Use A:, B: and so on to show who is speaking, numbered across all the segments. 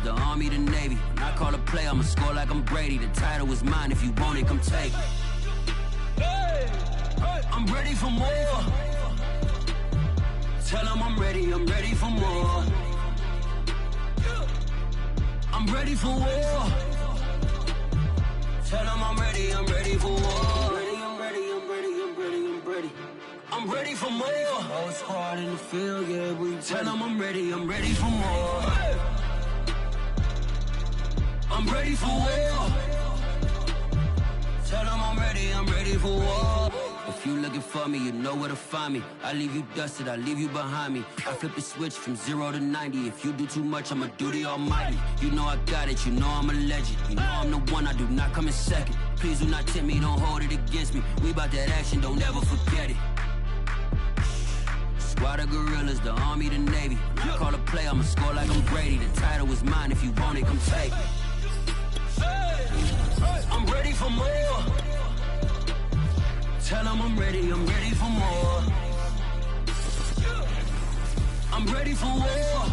A: gorillas, the army, the navy. When I call a play, I'ma score like I'm Brady. The title is mine, if you want it, come take it. I'm ready for more. Tell them I'm ready for more. I'm ready for war. Tell them I'm ready for war. I'm ready for more. Oh, squad in the field, yeah, we tell them I'm ready for more. I'm ready for war. Tell them I'm ready for war. If you looking for me, you know where to find me. I leave you dusted, I leave you behind me. I flip the switch from 0 to 90. If you do too much, I'ma do the almighty. You know I got it, you know I'm a legend. You know I'm the one, I do not come in second. Please do not tempt me, don't hold it against me. We bout that action, don't ever forget it. Squad of gorillas, the army, the navy. When I call a play, I'ma score like I'm Brady. The title is mine, if you want it, come take it. I'm ready for more. Tell them I'm ready for more. I'm ready for war.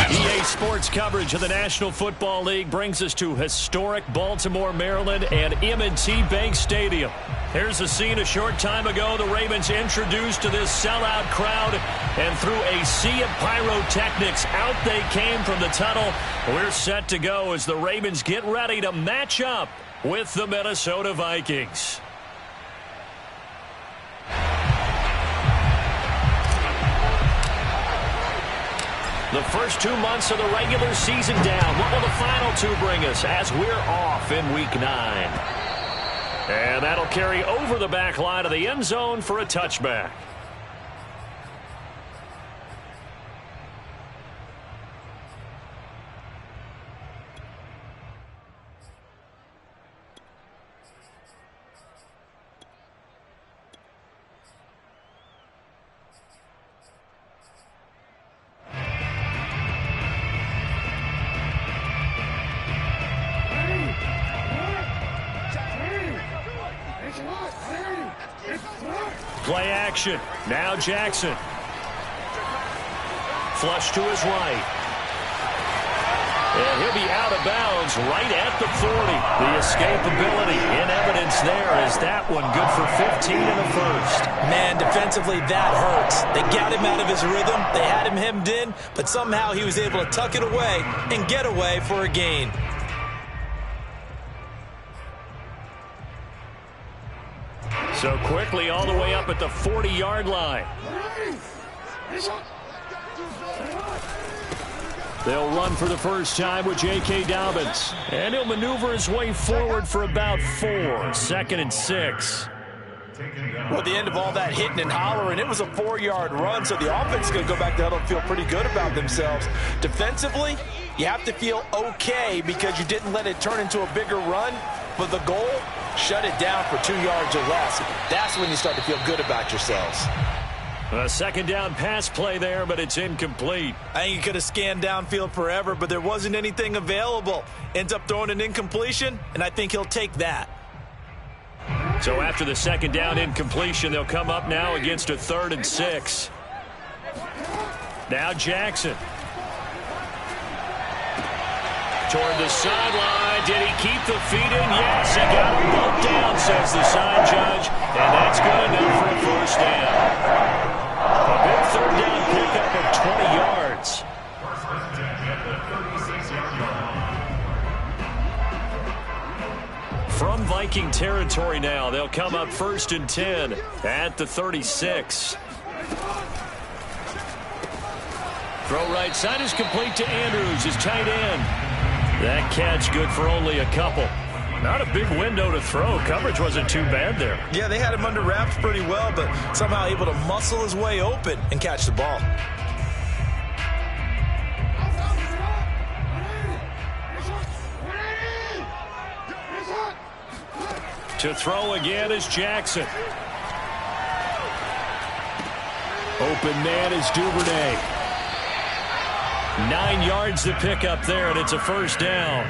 B: EA Sports coverage of the National Football League brings us to historic Baltimore, Maryland, and M&T Bank Stadium. Here's the scene a short time ago. The Ravens introduced to this sellout crowd, and through a sea of pyrotechnics, out they came from the tunnel. We're set to go as the Ravens get ready to match up with the Minnesota Vikings. The first 2 months of the regular season down. What will the final 2 bring us as we're off in Week 9? And that'll carry over the back line of the end zone for a touchback. Play action. Now Jackson. Flush to his right. And he'll be out of bounds right at the 40. The escapability in evidence there as that one good for 15 in the first.
C: Man, defensively, that hurts. They got him out of his rhythm. They had him hemmed in, but somehow he was able to tuck it away and get away for a gain.
B: So quickly all the way up at the 40-yard line. They'll run for the first time with J.K. Dobbins. And he'll maneuver his way forward for about 4. 2nd and 6.
C: Well, at the end of all that hitting and hollering, it was a 4-yard run, so the offense is going to go back to huddle and feel pretty good about themselves. Defensively, you have to feel okay because you didn't let it turn into a bigger run. But the goal, shut it down for 2 yards or less. That's when you start to feel good about yourselves.
B: A second down pass play there, but it's incomplete.
C: I think he could have scanned downfield forever, but there wasn't anything available. Ends up throwing an incompletion, and I think he'll take that.
B: So after the second down incompletion, they'll come up now against a 3rd and 6. Now Jackson. Toward the sideline. Did he keep the feet in? Yes, he got them both down, says the side judge. And that's good enough for a first down. A big 3rd down pickup of 20 yards. From Viking territory now, they'll come up 1st and 10 at the 36. Throw right side is complete to Andrews, his tight end. That catch good for only a couple. Not a big window to throw. Coverage wasn't too bad there.
C: Yeah, they had him under wraps pretty well, but somehow able to muscle his way open and catch the ball.
B: To throw again is Jackson. Open man is Duvernay. 9 yards to pick up there, and it's a first down.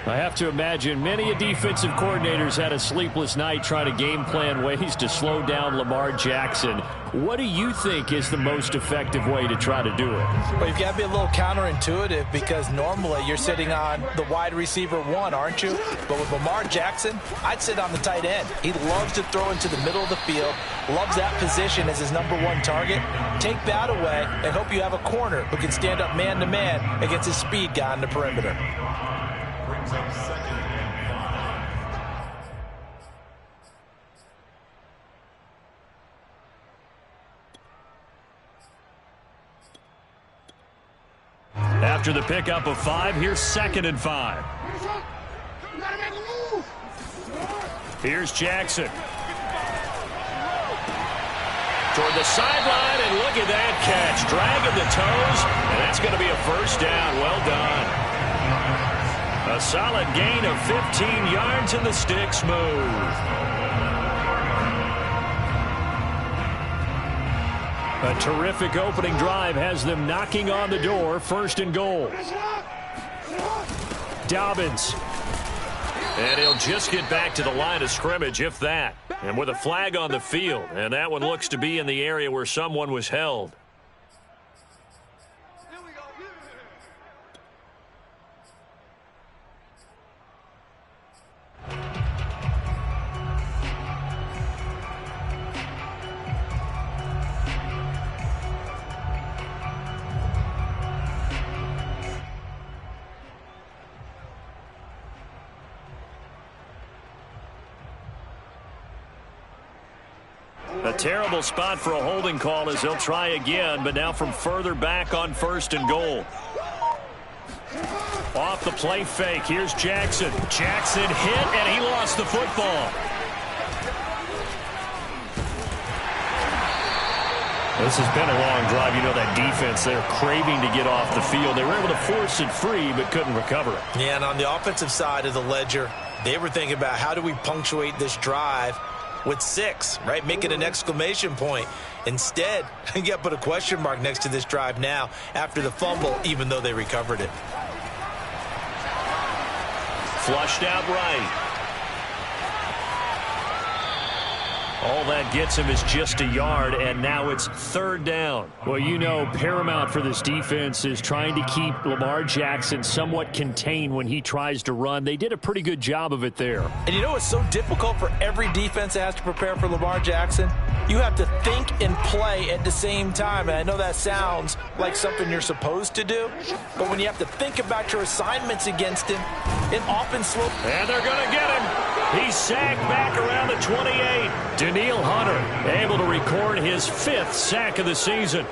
B: I have to imagine many defensive coordinators had a sleepless night trying to game plan ways to slow down Lamar Jackson. What do you think is the most effective way to try to do it?
C: Well, you've got to be a little counterintuitive because normally you're sitting on the wide receiver one, aren't you? But with Lamar Jackson, I'd sit on the tight end. He loves to throw into the middle of the field, loves that position as his #1 target. Take that away and hope you have a corner who can stand up man-to-man against his speed guy on the perimeter.
B: After the pickup of 5, here's 2nd and 5. Here's Jackson. Toward the sideline, and look at that catch. Dragging the toes, and that's going to be a first down. Well done. A solid gain of 15 yards, and the sticks move. A terrific opening drive has them knocking on the door. 1st and goal. Dobbins. And he'll just get back to the line of scrimmage, if that. And with a flag on the field. And that one looks to be in the area where someone was held. A terrible spot for a holding call as they'll try again, but now from further back on 1st and goal. Off the play fake, here's Jackson. Jackson hit, and he lost the football. This has been a long drive. You know that defense, they're craving to get off the field. They were able to force it free, but couldn't recover it.
C: Yeah, and on the offensive side of the ledger, they were thinking about how do we punctuate this drive with 6, right? Make it an exclamation point. Instead, you got to put a question mark next to this drive now after the fumble, even though they recovered it.
B: Flushed out right. All that gets him is just a yard, and now it's 3rd down. Well, you know, paramount for this defense is trying to keep Lamar Jackson somewhat contained when he tries to run. They did a pretty good job of it there.
C: And you know what's so difficult for every defense that has to prepare for Lamar Jackson? You have to think and play at the same time. And I know that sounds like something you're supposed to do, but when you have to think about your assignments against him, it often slows.
B: And they're going to get him. He's sacked back around the 28. Daniil Hunter able to record his 5th sack of the season.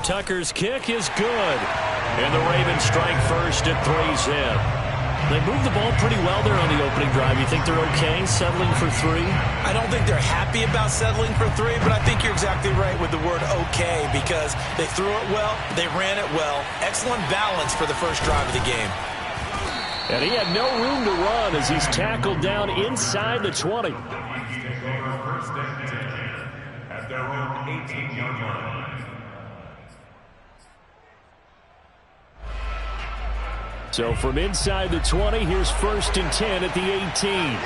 B: Tucker's kick is good. And the Ravens strike first at 3's in. They moved the ball pretty well there on the opening drive. You think they're okay settling for 3?
C: I don't think they're happy about settling for 3, but I think you're exactly right with the word okay because they threw it well, they ran it well. Excellent balance for the first drive of the game.
B: And he had no room to run as he's tackled down inside the 20.
D: At their own 18-yard line.
B: So from inside the 20, here's 1st and 10 at the 18.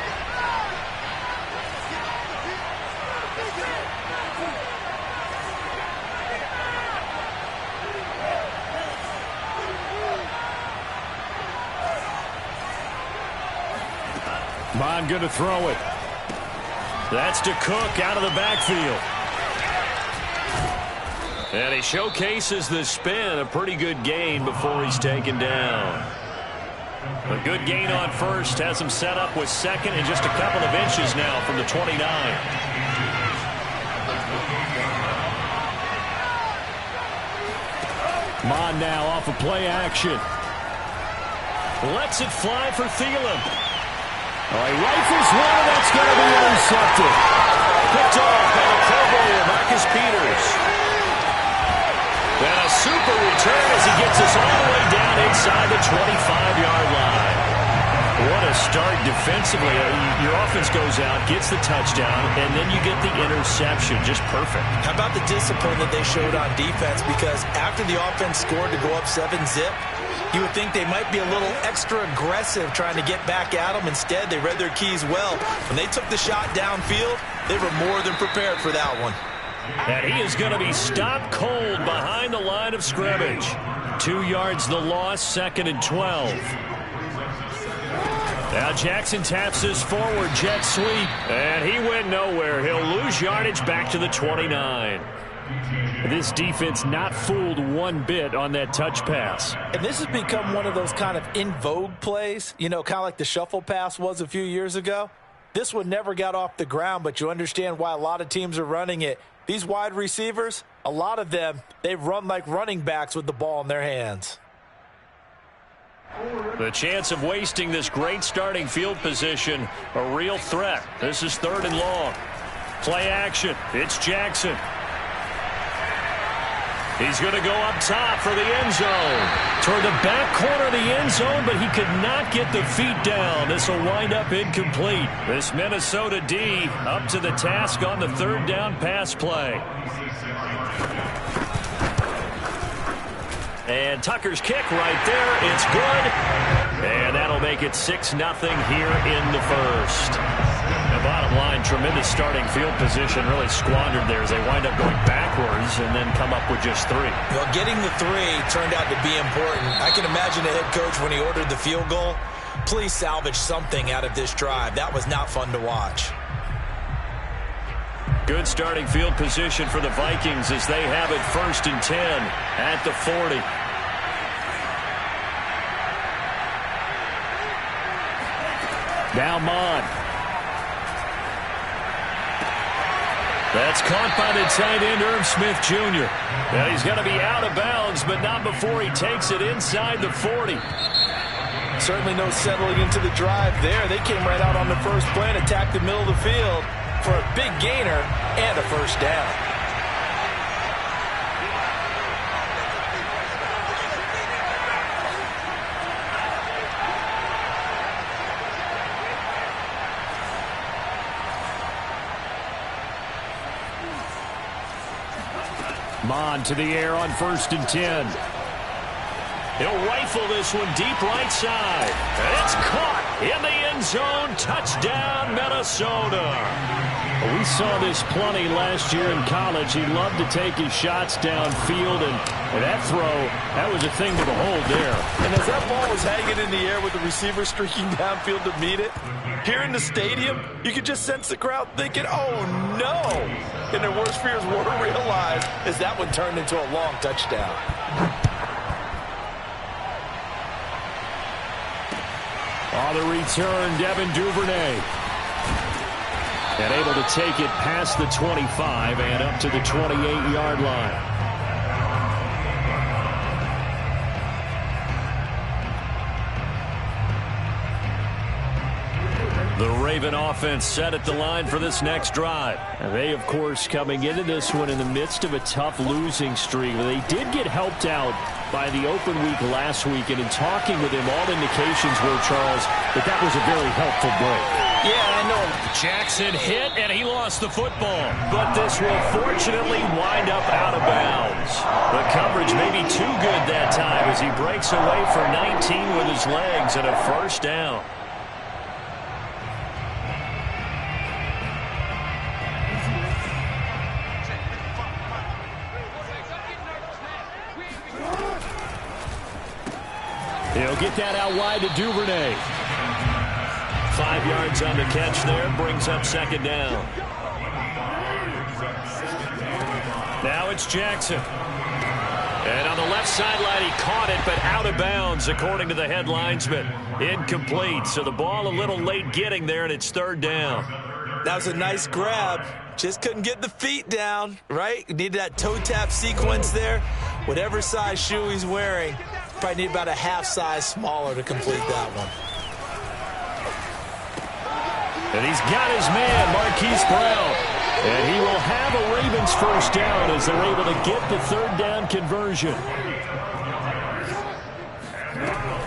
B: Bond going to throw it. That's to Cook out of the backfield. And he showcases the spin, a pretty good gain before he's taken down. A good gain on 1st, has him set up with 2nd and just a couple of inches now from the 29. Mon now off of play action. Lets it fly for Thielen. Oh, he rifles one, and that's going to be intercepted. Picked off by the Pro Bowler, Marcus Peters. And a super return as he gets us all the way down inside the 25-yard line. What a start defensively. Your offense goes out, gets the touchdown, and then you get the interception. Just perfect.
C: How about the discipline that they showed on defense? Because after the offense scored to go up 7-zip, you would think they might be a little extra aggressive trying to get back at them. Instead, they read their keys well. When they took the shot downfield, they were more than prepared for that one.
B: And he is going to be stopped cold behind the line of scrimmage. 2 yards the loss, 2nd and 12. Now Jackson taps his forward jet sweep, and he went nowhere. He'll lose yardage back to the 29. This defense not fooled one bit on that touch pass.
C: And this has become one of those kind of in vogue plays, you know, kind of like the shuffle pass was a few years ago. This one never got off the ground, but you understand why a lot of teams are running it. These wide receivers, a lot of them, they run like running backs with the ball in their hands.
B: The chance of wasting this great starting field position, a real threat. This is 3rd and long. Play action. It's Jackson. He's going to go up top for the end zone. Toward the back corner of the end zone, but he could not get the feet down. This will wind up incomplete. This Minnesota D up to the task on the 3rd down pass play. And Tucker's kick right there. It's good. And that'll make it 6-0 here in the first. The bottom line, tremendous starting field position, really squandered there as they wind up going backwards and then come up with just 3.
C: Well, getting the 3 turned out to be important. I can imagine the head coach when he ordered the field goal. Please salvage something out of this drive. That was not fun to watch.
B: Good starting field position for the Vikings as they have it 1st and 10 at the 40. Now Mon. That's caught by the tight end, Irv Smith Jr. Now he's going to be out of bounds, but not before he takes it inside the 40.
C: Certainly no settling into the drive there. They came right out on the first play and attacked the middle of the field for a big gainer and a 1st down.
B: Mon to the air on 1st and 10. He'll rifle this one deep right side. And it's caught in the end zone. Touchdown, Minnesota. We saw this plenty last year in college. He loved to take his shots downfield, and that throw, that was a thing to behold there.
C: And as that ball was hanging in the air with the receiver streaking downfield to meet it, here in the stadium, you could just sense the crowd thinking, oh, no. And their worst fears were realized as that one turned into a long touchdown.
B: On the return, Devin Duvernay. And able to take it past the 25 and up to the 28-yard line. The Raven offense set at the line for this next drive. And they, of course, coming into this one in the midst of a tough losing streak. They did get helped out by the open week last week, and in talking with him, all indications were, Charles, that was a very helpful break.
C: Yeah, I know.
B: Jackson hit, and he lost the football. But this will fortunately wind up out of bounds. The coverage may be too good that time as he breaks away for 19 with his legs and a 1st down. He'll get that out wide to Duvernay. 5 yards on the catch there, brings up 2nd down. Now it's Jackson. And on the left sideline, he caught it, but out of bounds, according to the head linesman. Incomplete, so the ball a little late getting there, and it's 3rd down.
C: That was a nice grab. Just couldn't get the feet down, right? Needed that toe tap sequence there. Whatever size shoe he's wearing, probably need about a half size smaller to complete that one.
B: And he's got his man, Marquise Brown. And he will have a Ravens 1st down as they're able to get the 3rd down conversion.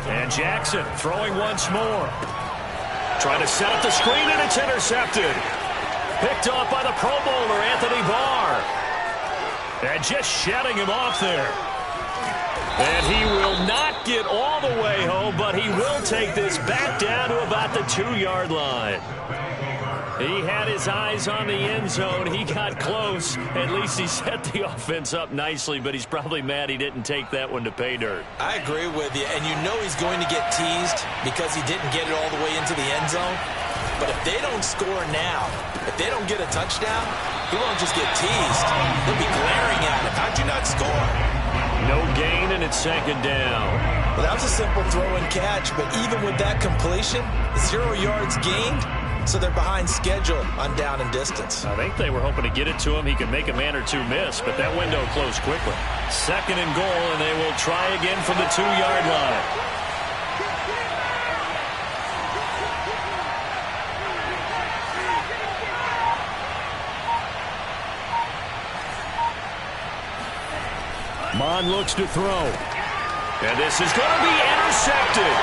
B: And Jackson throwing once more. Trying to set up the screen, and it's intercepted. Picked off by the Pro Bowler, Anthony Barr. And just shutting him off there. And he will not get all the way home, but he will take this back down to about the 2-yard line. He had his eyes on the end zone. He got close. At least he set the offense up nicely, but he's probably mad he didn't take that one to pay dirt.
C: I agree with you, and you know he's going to get teased because he didn't get it all the way into the end zone. But if they don't score now, if they don't get a touchdown, he won't just get teased. They'll be glaring at him. How'd you not score?
B: No gain, and it's second down.
C: Well, that was a simple throw and catch, but even with that completion, 0 yards gained, so they're behind schedule on down and distance.
B: I think they were hoping to get it to him. He could make a man or two miss, but that window closed quickly. Second and goal, and they will try again from the 2-yard line. Mon looks to throw. And this is going to be intercepted.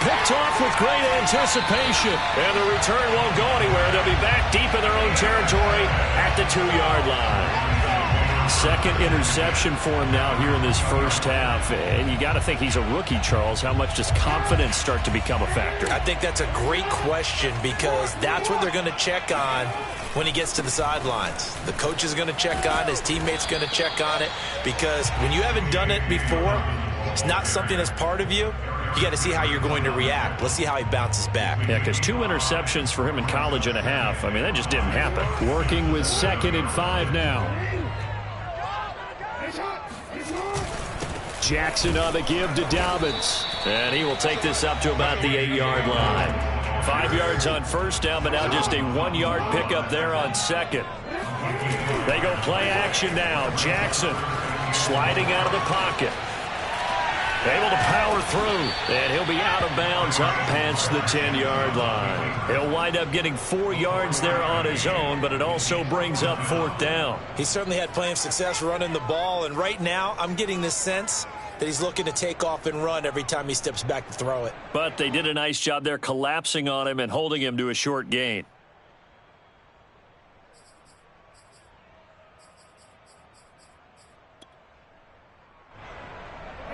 B: Picked off with great anticipation. And the return won't go anywhere. They'll be back deep in their own territory at the 2-yard line. Second interception for him now here in this first half. And you got to think he's a rookie, Charles. How much does confidence start to become a factor?
C: I think that's a great question because that's what they're going to check on when he gets to the sidelines. The coach is going to check on it. His teammate's going to check on it because when you haven't done it before, it's not something that's part of you. You got to see how you're going to react. Let's see how he bounces back.
B: Yeah, because 2 interceptions for him in college and a half. I mean, that just didn't happen. Working with 2nd and 5 now. Jackson on the give to Dobbins. And he will take this up to about the 8-yard line. 5 yards on first down, but now just a 1-yard pickup there on second. They go play action now. Jackson sliding out of the pocket. Able to power through, and he'll be out of bounds up past the 10-yard line. He'll wind up getting 4 yards there on his own, but it also brings up 4th down.
C: He certainly had plenty of success running the ball, and right now I'm getting the sense that he's looking to take off and run every time he steps back to throw it.
B: But they did a nice job there collapsing on him and holding him to a short gain.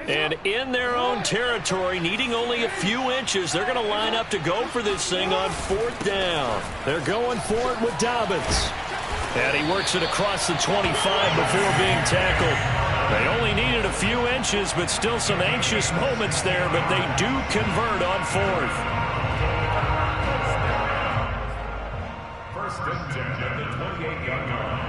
B: And in their own territory, needing only a few inches, they're going to line up to go for this thing on 4th down. They're going for it with Dobbins. And he works it across the 25 before being tackled. They only needed a few inches, but still some anxious moments there, but they do convert on 4th.
D: First and 10 at the 28-yard line.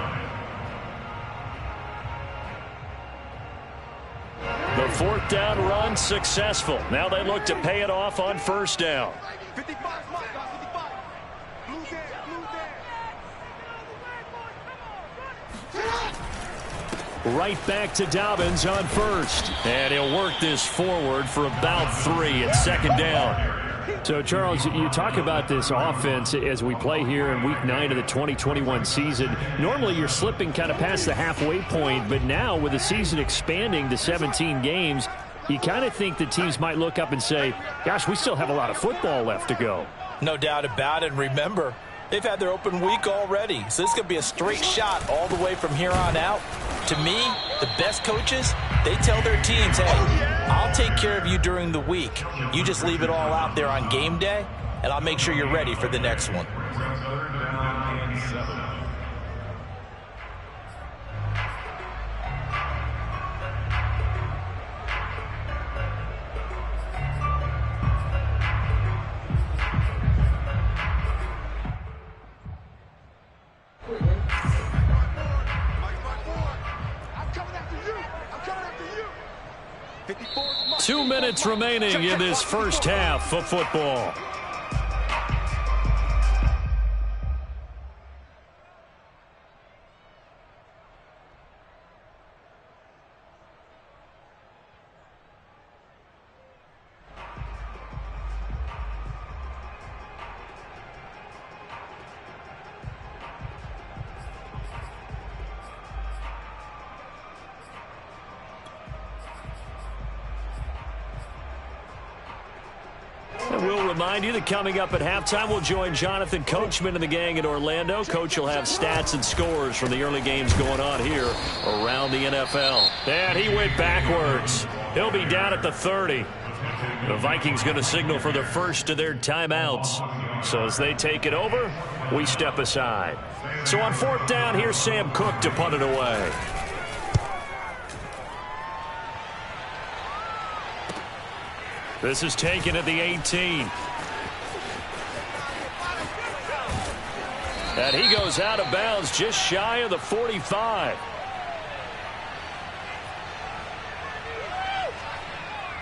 B: The 4th down run successful. Now they look to pay it off on 1st down.
E: 55.
B: Right back to Dobbins on 1st. And he'll work this forward for about 3 at 2nd down. So, Charles, you talk about this offense as we play here in Week 9 of the 2021 season. Normally, you're slipping kind of past the halfway point, but now with the season expanding to 17 games, you kind of think the teams might look up and say, gosh, we still have a lot of football left to go.
C: No doubt about it. Remember, they've had their open week already, so this could be a straight shot all the way from here on out. To me, the best coaches, they tell their teams, hey, I'll take care of you during the week. You just leave it all out there on game day, and I'll make sure you're ready for the next one.
B: Two minutes remaining in this first half of football. we'll remind you that coming up at halftime, we'll join Jonathan Coachman and the gang in Orlando. Coach will have stats and scores from the early games going on here around the NFL. And he went backwards. He'll be down at the 30. The Vikings going to signal for the first of their timeouts. So as they take it over, we step aside. So on 4th down, here's Sam Cook to punt it away. This is taken at the 18. And he goes out of bounds just shy of the 45.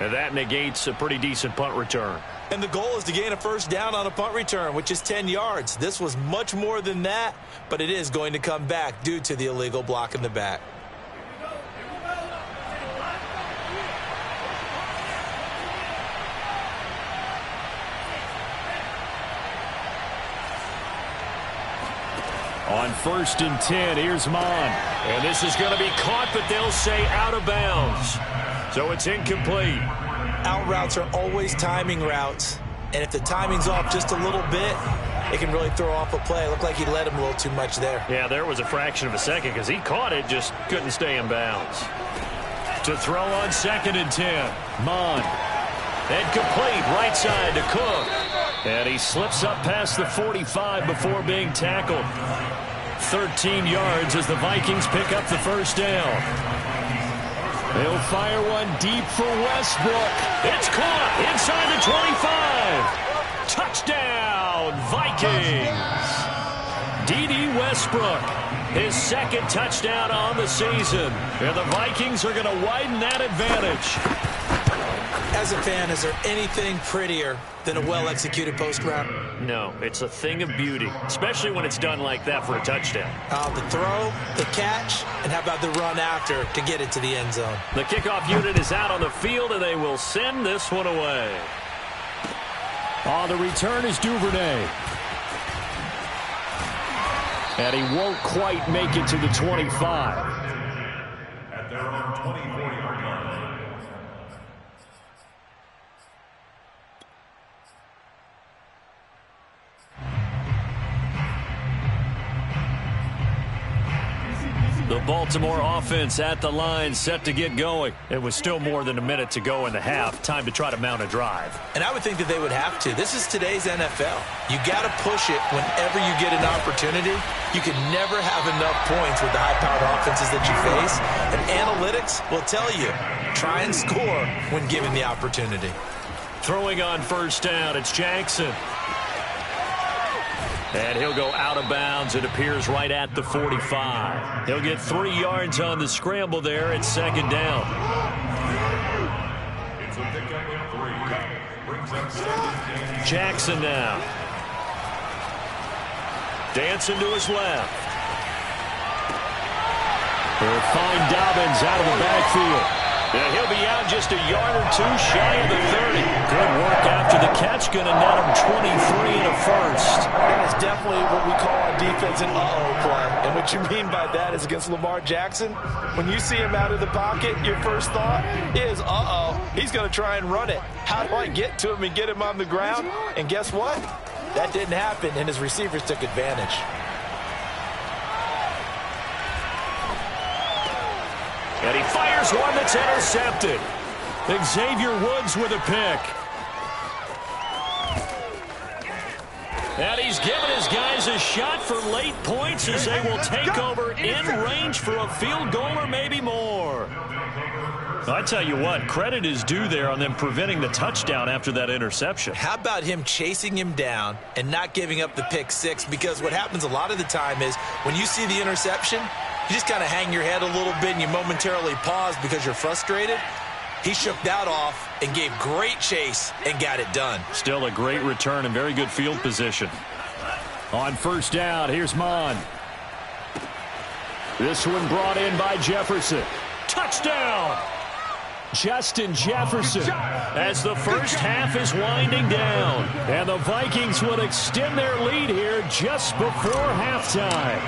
B: And that negates a pretty decent punt return.
C: And the goal is to gain a first down on a punt return, which is 10 yards. This was much more than that, but it is going to come back due to the illegal block in the back.
B: On 1st and 10, here's Mon. And this is going to be caught, but they'll say out of bounds. So it's incomplete.
C: Out routes are always timing routes. And if the timing's off just a little bit, it can really throw off a play. It looked like he let him a little too much there.
B: Yeah, there was a fraction of a second because he caught it, just couldn't stay in bounds. To throw on 2nd and 10, Mon. And complete, right side to Cook. And he slips up past the 45 before being tackled. 13 yards as the Vikings pick up the first down. They'll fire one deep for Westbrook. It's caught inside the 25. Touchdown, Vikings. D.D. Westbrook, his 2nd touchdown on the season. And the Vikings are going to widen that advantage.
C: As a fan, is there anything prettier than a well-executed post route?
B: No, it's a thing of beauty, especially when it's done like that for a touchdown.
C: The throw, the catch, and how about the run after to get it to the end zone?
B: The kickoff unit is out on the field, and they will send this one away. The return is Duvernay. And he won't quite make it to the 25.
D: At their own 24-yard line.
B: The Baltimore offense at the line, set to get going. It was still more than a minute to go in the half. Time to try to mount a drive.
C: And I would think that they would have to. This is today's NFL. You got to push it whenever you get an opportunity. You can never have enough points with the high-powered offenses that you face. And analytics will tell you, try and score when given the opportunity.
B: Throwing on 1st down, it's Jackson. And he'll go out of bounds. It appears right at the 45. He'll get 3 yards on the scramble there at 2nd down.
D: It's a pickup of 3. Brings up 2nd and 10.
B: Jackson now. Dancing to his left. He'll find Dobbins out of the backfield. And he'll be out just a yard or 2 shy of the 30. Good work after the catch. Going to net him 23 and a first.
C: That is definitely what we call on defense an uh-oh play. And what you mean by that is against Lamar Jackson, when you see him out of the pocket, your first thought is, uh-oh, he's going to try and run it. How do I get to him and get him on the ground? And guess what? That didn't happen, and his receivers took advantage.
B: And he fires one that's intercepted. Xavier Woods with a pick. And he's given his guys a shot for late points as they will take over in range for a field goal or maybe more. I tell you what, credit is due there on them preventing the touchdown after that interception.
C: How about him chasing him down and not giving up the pick 6? Because what happens a lot of the time is when you see the interception, you just kind of hang your head a little bit and you momentarily pause because you're frustrated. He shook that off and gave great chase and got it done.
B: Still a great return and very good field position. On 1st down, here's Mon. This one brought in by Jefferson. Touchdown! Justin Jefferson as the first half is winding down. And the Vikings will extend their lead here just before halftime.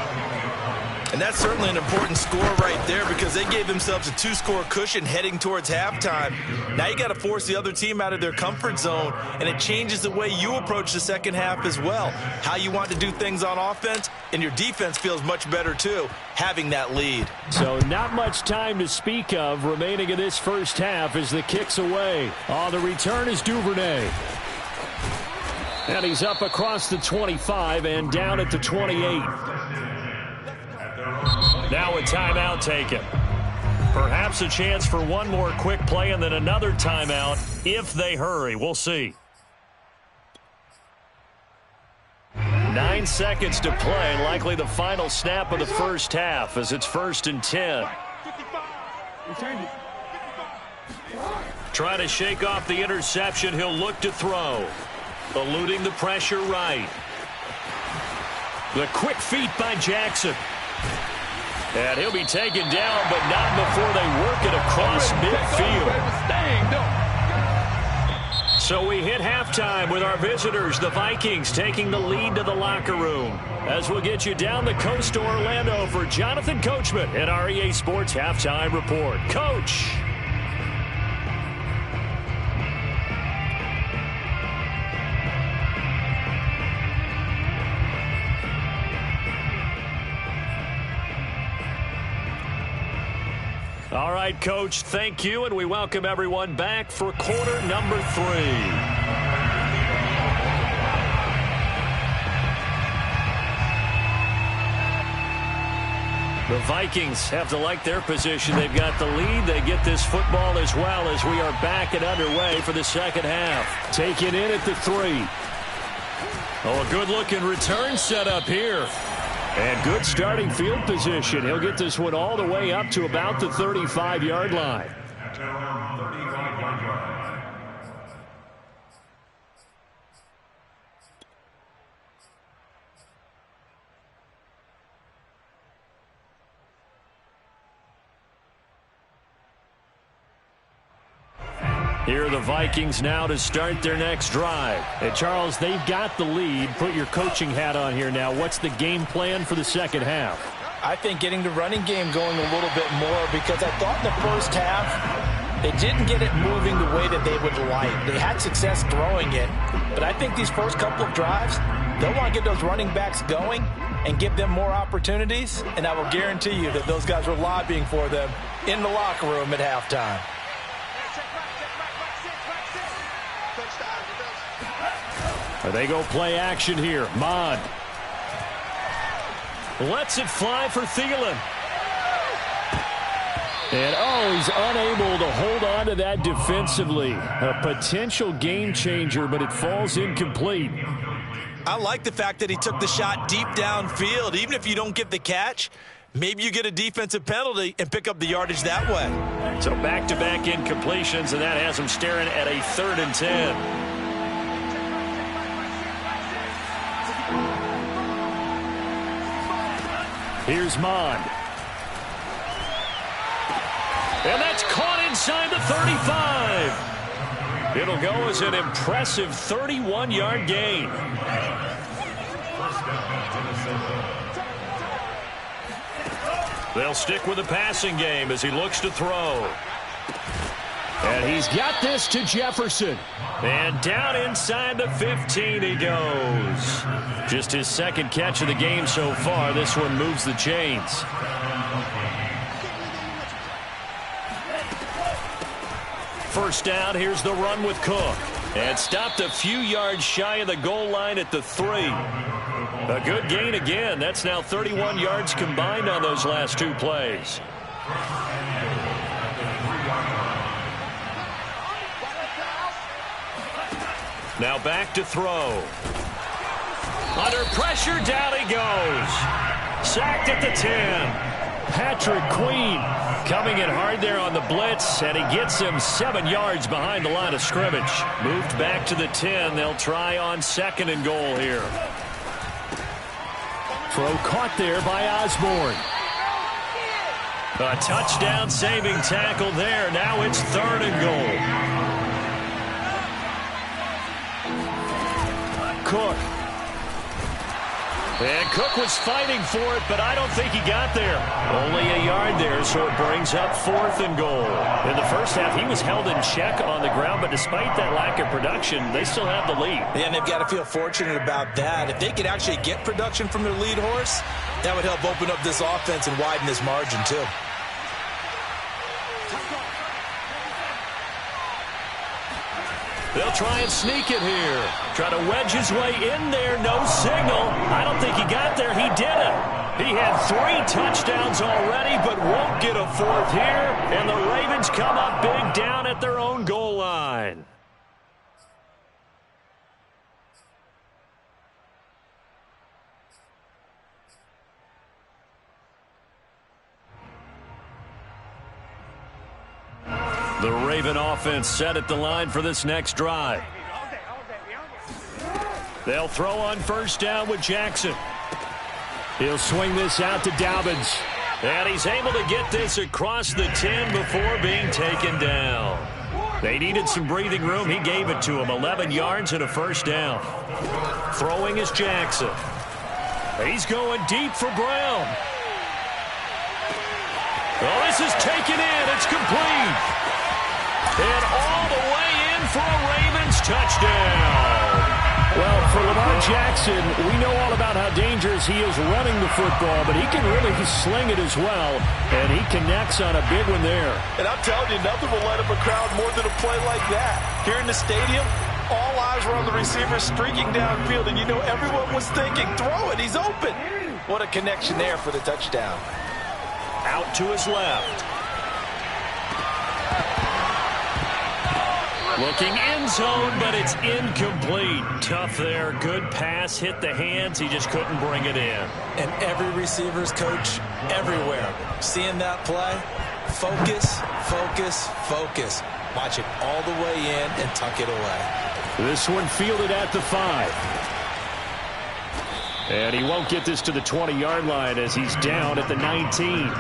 C: And that's certainly an important score right there because they gave themselves a 2-score cushion heading towards halftime. Now you got to force the other team out of their comfort zone, and it changes the way you approach the second half as well. How you want to do things on offense, and your defense feels much better too, having that lead.
B: So not much time to speak of remaining in this first half as the kick's away. On the return is Duvernay. And he's up across the 25 and down at the 28. Now a timeout taken. Perhaps a chance for one more quick play and then another timeout if they hurry. We'll see. 9 seconds to play. Likely the final snap of the first half as it's 1st and 10. Trying to shake off the interception. He'll look to throw. Eluding the pressure right. The quick feet by Jackson. And he'll be taken down, but not before they work it across midfield. So we hit halftime with our visitors, the Vikings, taking the lead to the locker room. As we'll get you down the coast to Orlando for Jonathan Coachman at our EA Sports Halftime Report. Coach. All right, Coach, thank you, and we welcome everyone back for quarter number 3. The Vikings have to like their position. They've got the lead. They get this football as well as we are back and underway for the second half. Taken in at the 3. Oh, a good-looking return set up here. And good starting field position. He'll get this one all the way up to about the 35-yard line. Here are the Vikings now to start their next drive. And Charles, they've got the lead. Put your coaching hat on here now. What's the game plan for the second half?
C: I think getting the running game going a little bit more because I thought in the first half they didn't get it moving the way that they would like. They had success throwing it, but I think these first couple of drives, they'll want to get those running backs going and give them more opportunities, and I will guarantee you that those guys were lobbying for them in the locker room at halftime.
B: They go play action here. Mod lets it fly for Thielen. And, oh, he's unable to hold on to that defensively. A potential game changer, but it falls incomplete.
C: I like the fact that he took the shot deep downfield. Even if you don't get the catch, maybe you get a defensive penalty and pick up the yardage that way.
B: So back-to-back incompletions, and that has him staring at a 3rd and 10. Here's Mod. And that's caught inside the 35. It'll go as an impressive 31-yard gain. They'll stick with the passing game as he looks to throw. And he's got this to Jefferson. And down inside the 15 he goes. Just his second catch of the game so far. This one moves the chains. First down, here's the run with Cook. And stopped a few yards shy of the goal line at the 3. A good gain again. That's now 31 yards combined on those last 2 plays. Now back to throw. Under pressure, down he goes. Sacked at the 10. Patrick Queen coming in hard there on the blitz, and he gets him 7 yards behind the line of scrimmage. Moved back to the 10. They'll try on 2nd and goal here. Throw caught there by Osborne. A touchdown saving tackle there. Now it's 3rd and goal. Cook. And Cook was fighting for it, but I don't think he got there. Only a yard there, so it brings up 4th and goal. In the first half, he was held in check on the ground, but despite that lack of production, they still have the lead.
C: And they've got to feel fortunate about that. If they could actually get production from their lead horse, that would help open up this offense and widen this margin, too.
B: They'll try and sneak it here. Try to wedge his way in there. No signal. I don't think he got there. He didn't. He had 3 touchdowns already, but won't get a 4th here. And the Ravens come up big down at their own goal line. The Raven offense set at the line for this next drive. They'll throw on first down with Jackson. He'll swing this out to Dobbins. And he's able to get this across the 10 before being taken down. They needed some breathing room. He gave it to him. 11 yards and a first down. Throwing is Jackson. He's going deep for Brown. Oh, this is taken in. It's complete. And all the way in for a Ravens touchdown. Well, for Lamar Jackson, we know all about how dangerous he is running the football, but he can really sling it as well, and he connects on a big one there.
C: And I'm telling you, nothing will light up a crowd more than a play like that. Here in the stadium, all eyes were on the receiver streaking downfield, and you know everyone was thinking, throw it, he's open. What a connection there for the touchdown.
B: Out to his left. Looking end zone, but it's incomplete. Tough there. Good pass. Hit the hands. He just couldn't bring it in.
C: And every receiver's coach everywhere. Seeing that play, focus, focus, focus. Watch it all the way in and tuck it away.
B: This one fielded at the 5. And he won't get this to the 20-yard line as he's down at the 19.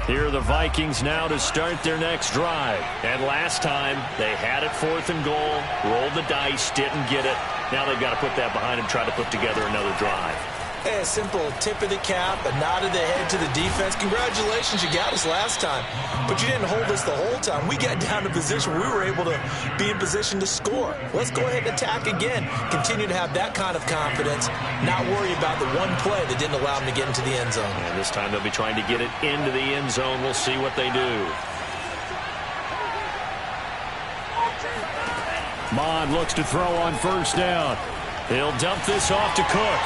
B: Here are the Vikings now to start their next drive. And last time, they had it 4th and goal, rolled the dice, didn't get it. Now they've got to put that behind and try to put together another drive.
C: A simple tip of the cap, a nod of the head to the defense. Congratulations, you got us last time. But you didn't hold us the whole time. We got down to position where we were able to be in position to score. Let's go ahead and attack again. Continue to have that kind of confidence. Not worry about the one play that didn't allow them to get into the end zone.
B: And this time they'll be trying to get it into the end zone. We'll see what they do. Mon looks to throw on first down. He'll dump this off to Cook.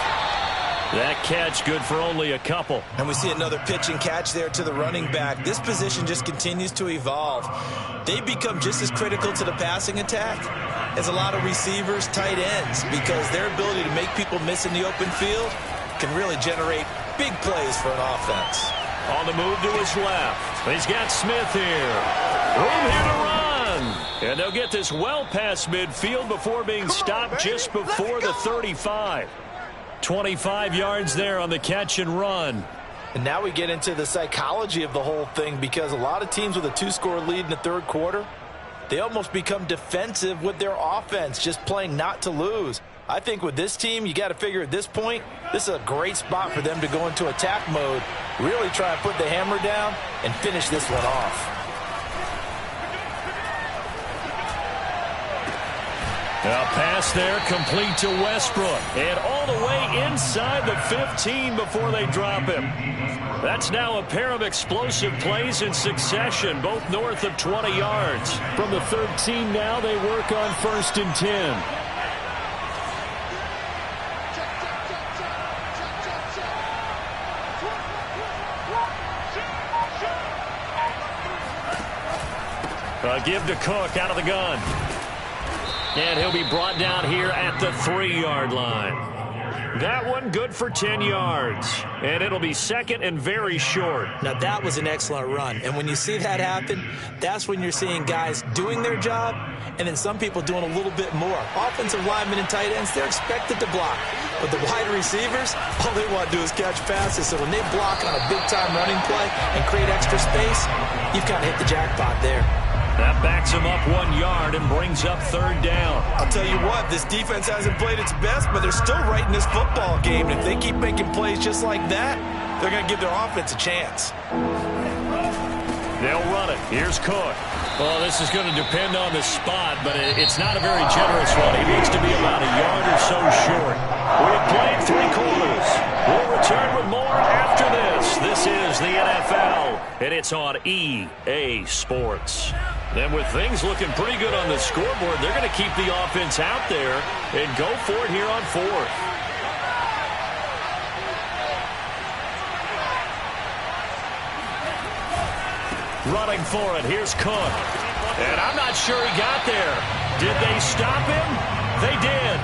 B: That catch good for only a couple.
C: And we see another pitch and catch there to the running back. This position just continues to evolve. They've become just as critical to the passing attack as a lot of receivers, tight ends, because their ability to make people miss in the open field can really generate big plays for an offense.
B: On the move to his left. He's got Smith here. Room here to run. And they'll get this well past midfield before being stopped just before the 35. 25 yards there on the catch and run.
C: And now we get into the psychology of the whole thing, because a lot of teams with a 2-score lead in the third quarter, they almost become defensive with their offense, just playing not to lose. I think with this team, you got to figure at this point, this is a great spot for them to go into attack mode, really try and put the hammer down and finish this one off.
B: A pass there complete to Westbrook. And all the way inside the 15 before they drop him. That's now a pair of explosive plays in succession, both north of 20 yards. From the 13 now, they work on 1st and 10. A give to Cook out of the gun. And he'll be brought down here at the 3-yard line. That one good for 10 yards. And it'll be second and very short.
C: Now that was an excellent run. And when you see that happen, that's when you're seeing guys doing their job and then some people doing a little bit more. Offensive linemen and tight ends, they're expected to block. But the wide receivers, all they want to do is catch passes. So when they block on a big-time running play and create extra space, you've kind of hit the jackpot there.
B: That backs him up 1 yard and brings up third down.
C: I'll tell you what, this defense hasn't played its best, but they're still right in this football game. And if they keep making plays just like that, they're going to give their offense a chance.
B: They'll run it. Here's Cook. Well, this is going to depend on the spot, but it's not a very generous one. He needs to be about a yard or so short. We have played 3 quarters. We'll return with more after this. This is the NFL, and it's on EA Sports. And with things looking pretty good on the scoreboard, they're going to keep the offense out there and go for it here on 4th. Running for it. Here's Cook. And I'm not sure he got there. Did they stop him? They did.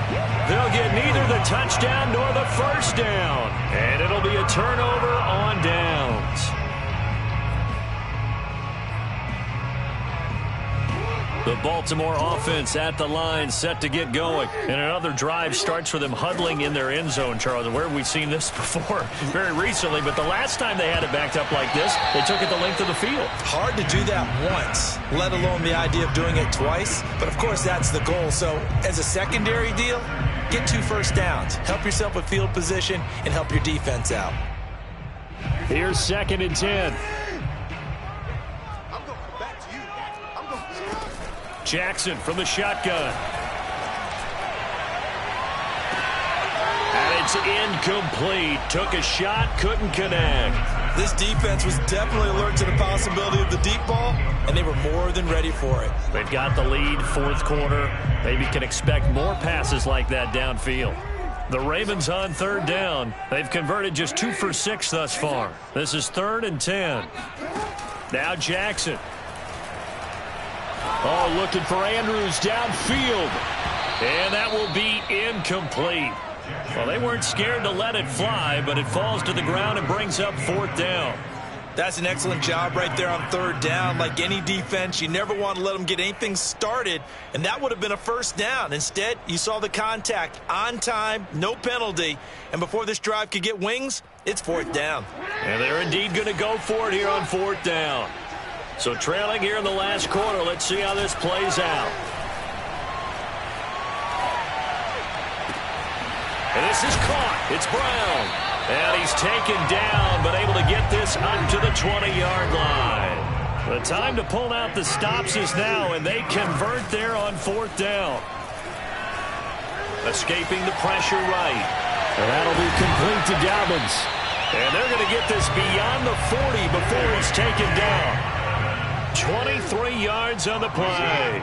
B: They'll get neither the touchdown nor the first down. And it'll be a turnover on downs. The Baltimore offense at the line, set to get going. And another drive starts for them huddling in their end zone, Charles. Where have we seen this before? Very recently, but the last time they had it backed up like this, they took it the length of the field.
C: Hard to do that once, let alone the idea of doing it twice. But, of course, that's the goal. So, as a secondary deal, get 2 first downs. Help yourself with field position and help your defense out.
B: Here's 2nd and 10. Jackson from the shotgun. And it's incomplete. Took a shot, couldn't connect.
C: This defense was definitely alert to the possibility of the deep ball, and they were more than ready for it.
B: They've got the lead, 4th quarter. Maybe can expect more passes like that downfield. The Ravens on 3rd down. They've converted just 2 for 6 thus far. This is 3rd and 10. Now Jackson. Oh, looking for Andrews downfield. And that will be incomplete. Well, they weren't scared to let it fly, but it falls to the ground and brings up 4th down.
C: That's an excellent job right there on 3rd down. Like any defense, you never want to let them get anything started, and that would have been a first down. Instead, you saw the contact on time, no penalty, and before this drive could get wings, it's 4th down.
B: And they're indeed going to go for it here on 4th down. So trailing here in the last quarter. Let's see how this plays out. And this is caught. It's Brown. And he's taken down, but able to get this up to the 20-yard line. The time to pull out the stops is now, and they convert there on 4th down. Escaping the pressure right. And that'll be complete to Dobbins. And they're going to get this beyond the 40 before he's taken down. 23 yards on the play.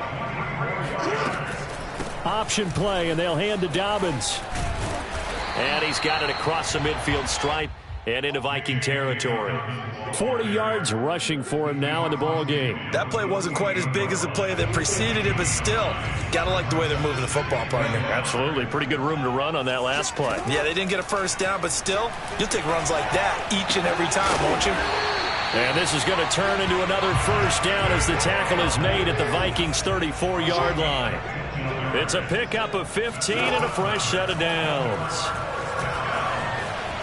B: Option play, and they'll hand to Dobbins. And he's got it across the midfield stripe and into Viking territory. 40 yards rushing for him now in the ball game.
C: That play wasn't quite as big as the play that preceded it, but still, gotta like the way they're moving the football, partner.
B: Absolutely. Pretty good room to run on that last play.
C: Yeah, they didn't get a first down, but still, you'll take runs like that each and every time, won't you?
B: And this is going to turn into another first down as the tackle is made at the Vikings' 34-yard line. It's a pickup of 15 and a fresh set of downs.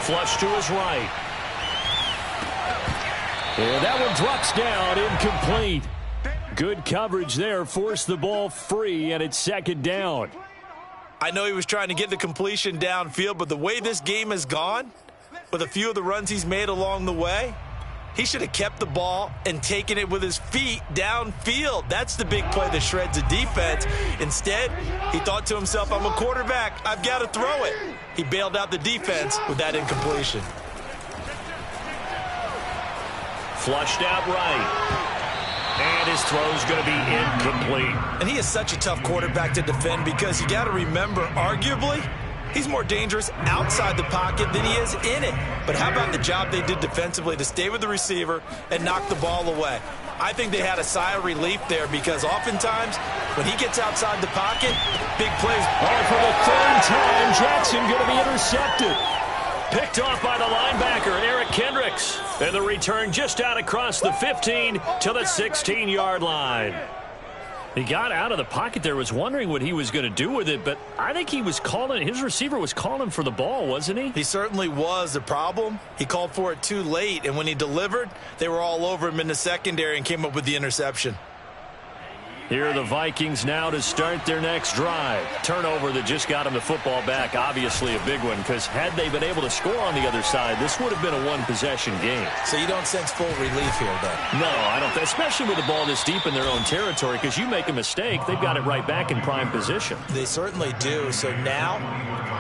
B: Flush to his right. And that one drops down, incomplete. Good coverage there, forced the ball free, and it's 2nd down.
C: I know he was trying to get the completion downfield, but the way this game has gone, with a few of the runs he's made along the way, he should have kept the ball and taken it with his feet downfield. That's the big play that shreds a defense. Instead, he thought to himself, I'm a quarterback. I've got to throw it. He bailed out the defense with that incompletion.
B: Flushed out right. And his throw's going to be incomplete.
C: And he is such a tough quarterback to defend because you got to remember, arguably, he's more dangerous outside the pocket than he is in it. But how about the job they did defensively to stay with the receiver and knock the ball away? I think they had a sigh of relief there because oftentimes when he gets outside the pocket, big plays.
B: Oh, for the 3rd time, Jackson going to be intercepted. Picked off by the linebacker, Eric Kendricks. And the return just out across the 15 to the 16-yard line. He got out of the pocket there, was wondering what he was going to do with it, but I think he was calling, his receiver was calling for the ball, wasn't he?
C: He certainly was. The problem, he called for it too late, and when he delivered, they were all over him in the secondary and came up with the interception.
B: Here are the Vikings now to start their next drive. Turnover that just got him the football back, obviously a big one, because had they been able to score on the other side, this would have been a one-possession game.
C: So you don't sense full relief here, then?
B: No, I don't, especially with the ball this deep in their own territory, because you make a mistake, they've got it right back in prime position.
C: They certainly do. So now,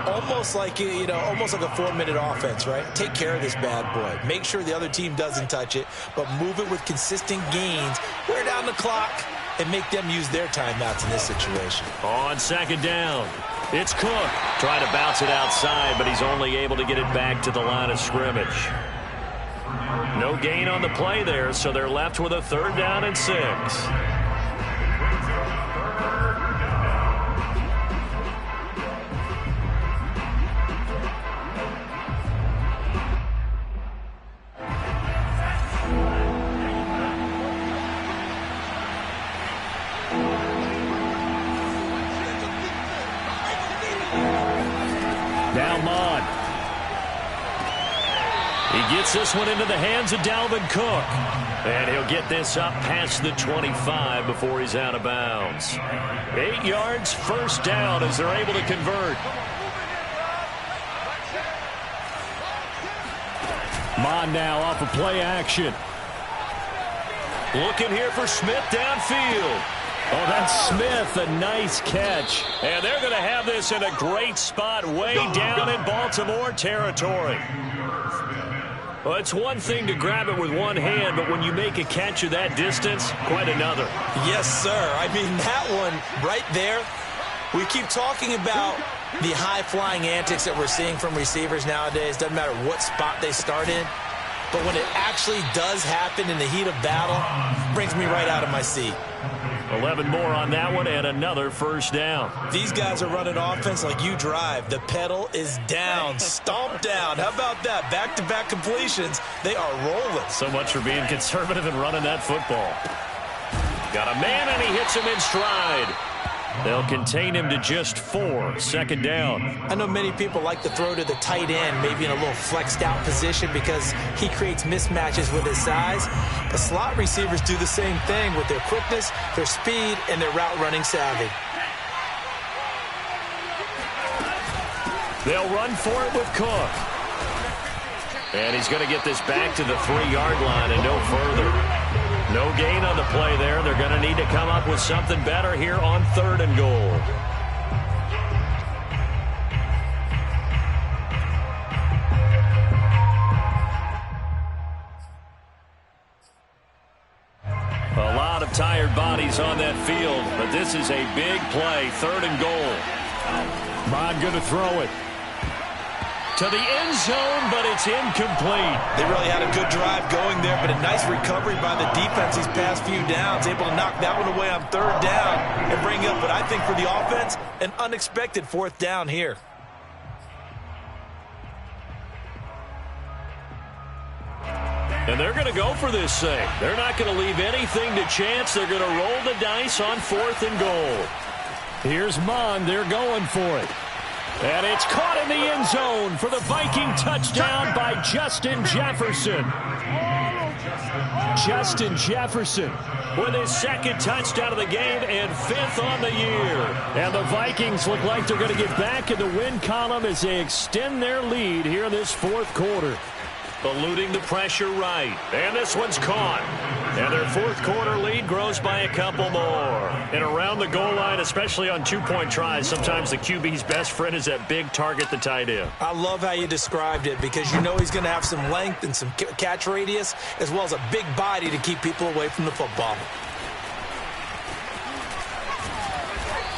C: almost like almost like a 4-minute offense, right? Take care of this bad boy. Make sure the other team doesn't touch it, but move it with consistent gains. Wear down the clock and make them use their timeouts in this situation.
B: On second down, it's Cook. Trying to bounce it outside, but he's only able to get it back to the line of scrimmage. No gain on the play there, so they're left with a 3rd down and 6. Gets this one into the hands of Dalvin Cook. And he'll get this up past the 25 before he's out of bounds. 8 yards, 1st down as they're able to convert. Mon now off of play action. Looking here for Smith downfield. Oh, that's Smith, a nice catch. And they're going to have this in a great spot way down in Baltimore territory. Well, it's one thing to grab it with one hand, but when you make a catch of that distance, quite another.
C: Yes, sir. I mean, that one right there, we keep talking about the high-flying antics that we're seeing from receivers nowadays. Doesn't matter what spot they start in. But when it actually does happen in the heat of battle, brings me right out of my seat.
B: 11 more on that one and another 1st down.
C: These guys are running offense like you drive. The pedal is down, stomped down. How about that? Back-to-back completions. They are rolling.
B: So much for being conservative and running that football. Got a man and he hits him in stride. They'll contain him to just 4. 2nd down.
C: I know many people like to throw to the tight end, maybe in a little flexed out position because he creates mismatches with his size. The slot receivers do the same thing with their quickness, their speed, and their route running savvy.
B: They'll run for it with Cook. And he's going to get this back to the 3-yard line and no further. No gain on the play there. They're going to need to come up with something better here on 3rd and goal. A lot of tired bodies on that field, but this is a big play. 3rd and goal. Mon going to throw it to the end zone, but it's incomplete.
C: They really had a good drive going there, but a nice recovery by the defense these past few downs, able to knock that one away on 3rd down and bring up what I think for the offense, an unexpected 4th down here.
B: And they're going to go for this thing. They're not going to leave anything to chance. They're going to roll the dice on 4th and goal. Here's Mon. They're going for it. And it's caught in the end zone for the Viking touchdown by Justin Jefferson. Justin Jefferson with his 2nd touchdown of the game and 5th on the year. And the Vikings look like they're going to get back in the win column as they extend their lead here in this 4th quarter. Eluding the pressure right. And this one's caught. And their 4th quarter lead grows by a couple more. And around the goal line, especially on 2-point tries, sometimes the QB's best friend is that big target, the tight end.
C: I love how you described it because you know he's going to have some length and some catch radius as well as a big body to keep people away from the football.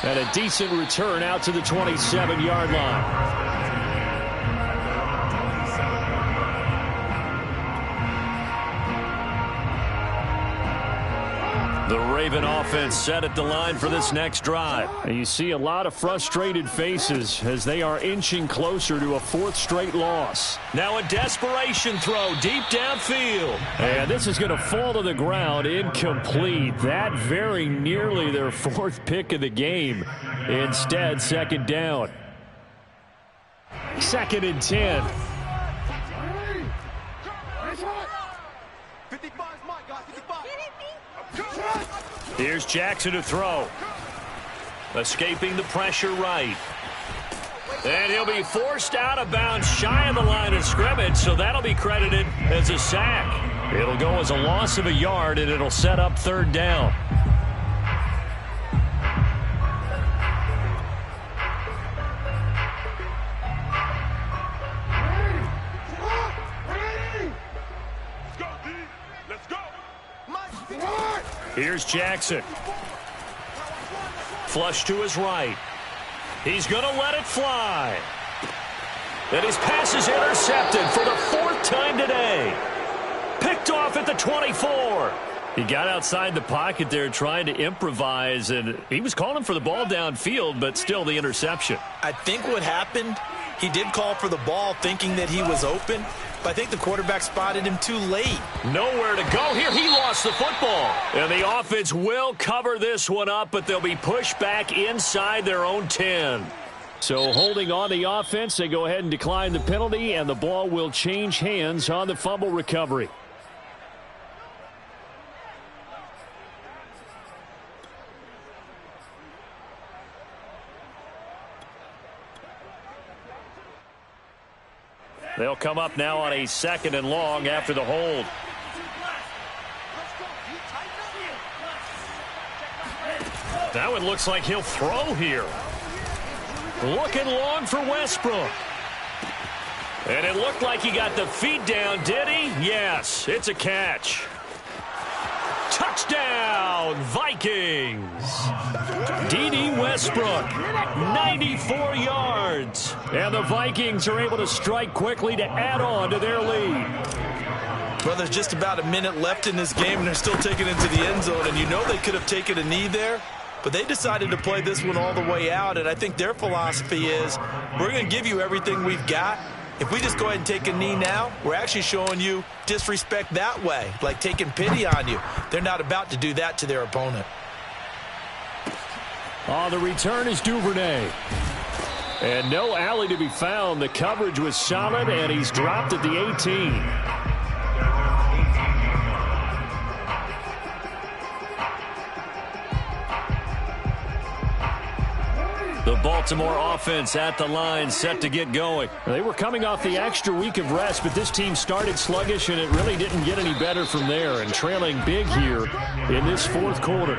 B: And a decent return out to the 27-yard line. The Raven offense set at the line for this next drive. And you see a lot of frustrated faces as they are inching closer to a 4th straight loss. Now a desperation throw deep downfield. And this is going to fall to the ground, incomplete. That very nearly their 4th pick of the game. Instead, 2nd down. 2nd and 10. Here's Jackson to throw. Escaping the pressure right. And he'll be forced out of bounds shy of the line of scrimmage, so that'll be credited as a sack. It'll go as a loss of a yard, and it'll set up 3rd down. Here's Jackson. Flush to his right. He's going to let it fly. And his pass is intercepted for the 4th time today. Picked off at the 24. He got outside the pocket there trying to improvise, and he was calling for the ball downfield, but still the interception.
C: I think what happened, he did call for the ball thinking that he was open, but I think the quarterback spotted him too late.
B: Nowhere to go here. He lost the football. And the offense will cover this one up, but they'll be pushed back inside their own 10. So holding on the offense, they go ahead and decline the penalty, and the ball will change hands on the fumble recovery. They'll come up now on a 2nd and long after the hold. That one looks like he'll throw here. Looking long for Westbrook. And it looked like he got the feet down, did he? Yes, it's a catch. Touchdown, Vikings. D.D. Westbrook, 94 yards. And the Vikings are able to strike quickly to add on to their lead.
C: Well, there's just about a minute left in this game, and they're still taking it to the end zone. And you know they could have taken a knee there, but they decided to play this one all the way out. And I think their philosophy is, we're going to give you everything we've got. If we just go ahead and take a knee now, we're actually showing you disrespect that way, like taking pity on you. They're not about to do that to their opponent.
B: On the return is Duvernay. And no alley to be found. The coverage was solid, and he's dropped at the 18. The Baltimore offense at the line, set to get going. They were coming off the extra week of rest, but this team started sluggish, and it really didn't get any better from there, and trailing big here in this 4th quarter.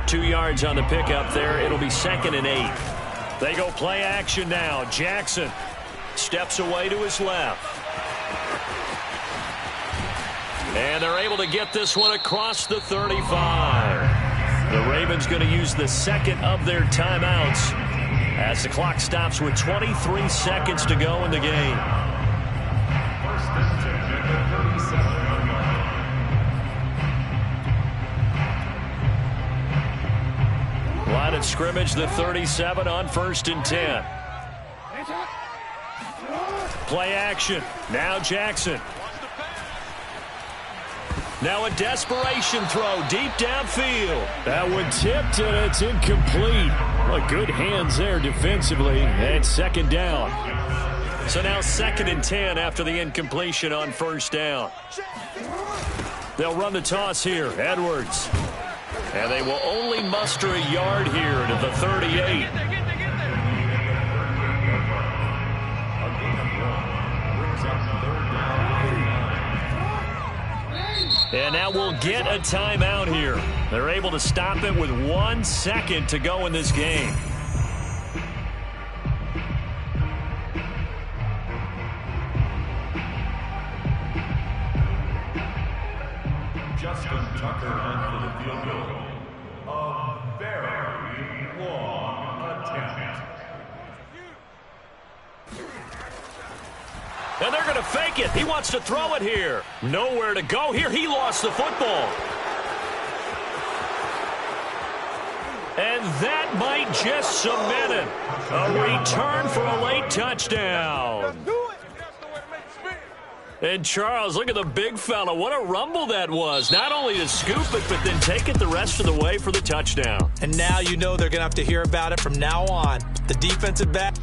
B: 2 yards on the pickup there. It'll be 2nd and 8. They go play action now. Jackson steps away to his left. And they're able to get this one across the 35. The Ravens going to use the 2nd of their timeouts as the clock stops with 23 seconds to go in the game. Line of scrimmage, the 37 on 1st and 10. Play action. Now Jackson. Now a desperation throw deep downfield. That one tipped, and it's incomplete. Well, good hands there defensively. And 2nd down. So now 2nd and 10 after the incompletion on 1st down. They'll run the toss here. Edwards. And they will only muster a yard here to the 38. And now we'll get a timeout here. They're able to stop it with 1 second to go in this game.
D: Justin Tucker in for the field goal. A very long attempt.
B: And they're going to fake it. He wants to throw it here. Nowhere to go here. He lost the football. And that might just cement it. A return for a late touchdown. And Charles, look at the big fella. What a rumble that was. Not only to scoop it, but then take it the rest of the way for the touchdown.
C: And now you know they're going to have to hear about it from now on. The defensive back.